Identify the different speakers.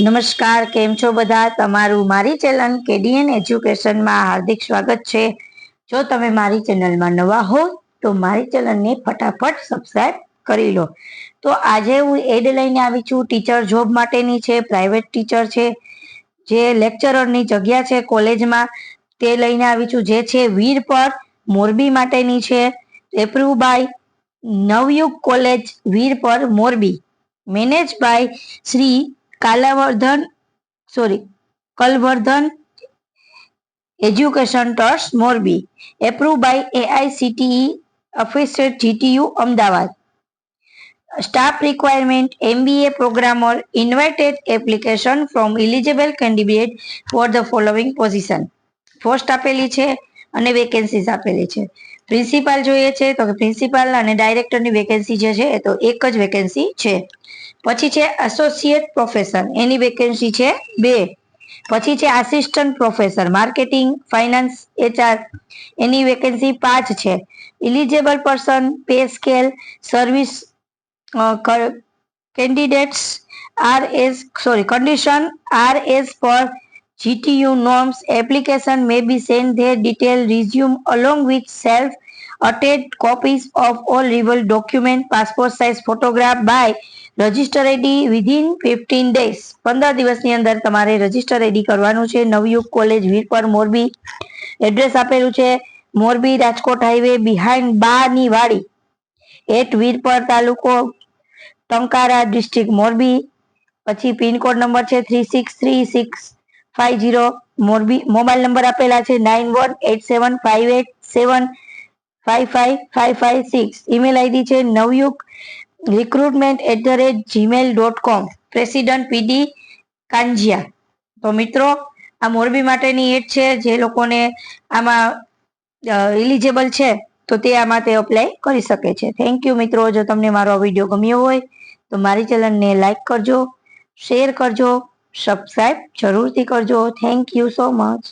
Speaker 1: નમસ્કાર, કેમ છો બધા? તમારું મારી ચેનલ કેડીએન એજ્યુકેશનમાં હાર્દિક સ્વાગત છે. જો તમે મારી ચેનલમાં નવા હો તો મારી ચેનલને ફટાફટ સબસ્ક્રાઇબ કરી લો. તો આજે હું એડ લઈને આવી છું, ટીચર જોબ માટેની છે, પ્રાઇવેટ ટીચર છે, જે લેક્ચરરની જગ્યા છે કોલેજમાં, તે લઈને આવી છું, જે છે વીરપર મોરબી માટેની છે. Approve by Navyug college Virpar Morbi, manage by Shri Kalvardhan education trust Morbi, approve by AICTE affiliate GTU Ahmedabad. Staff requirement MBA programmer invited application from eligible candidate for the following position. Post આપેલી છે અને વેકેન્સીઝ આપેલી છે. પ્રિન્સિપાલ જોઈએ છે તો પ્રિન્સિપાલ અને ડાયરેક્ટરની વેકેન્સી જે છે તો એક જ વેકેન્સી છે. પછી છે એસોસિએટ પ્રોફેસર, એની વેકેન્સી છે 2. પછી છે assistant professor marketing finance HR, એની વેકેન્સી 5 છે. Eligible person, pay scale, service candidates condition are as per GTU norms. Application may be sent their detailed resume along with self-attached copies of all relevant documents, passport size photograph by register ID within 15 days. 15 દિવસની અંદર તમારે register ID કરવાનું છે. નવયુગ college Virpar Morbi, address આપેલું છે Morbi Rajkot highway behind બાની વાડી at વીરપર, તાલુકો Tankara, district Morbi. પછી પિનકોડ નંબર છે 363650 મોરબી. મોબાઈલ નંબર આપેલા છે 918758755556. ઈમેલ આઈડી છે નવયુગ recruitment@gmail.com. President PD કાંજિયા. તો મિત્રો, આ મોરબી માટેની એડ છે. જે લોકોને આમાં એલિજિબલ છે તો તે આમાં તે અપ્લાય કરી શકે છે. થેન્ક યુ મિત્રો. જો તમને મારો વિડીયો ગમ્યો હોય તો મારી ચેનલને લાઈક કરજો, શેર કરજો, સબસ્ક્રાઇબ જરૂરથી કરજો. Thank you so much.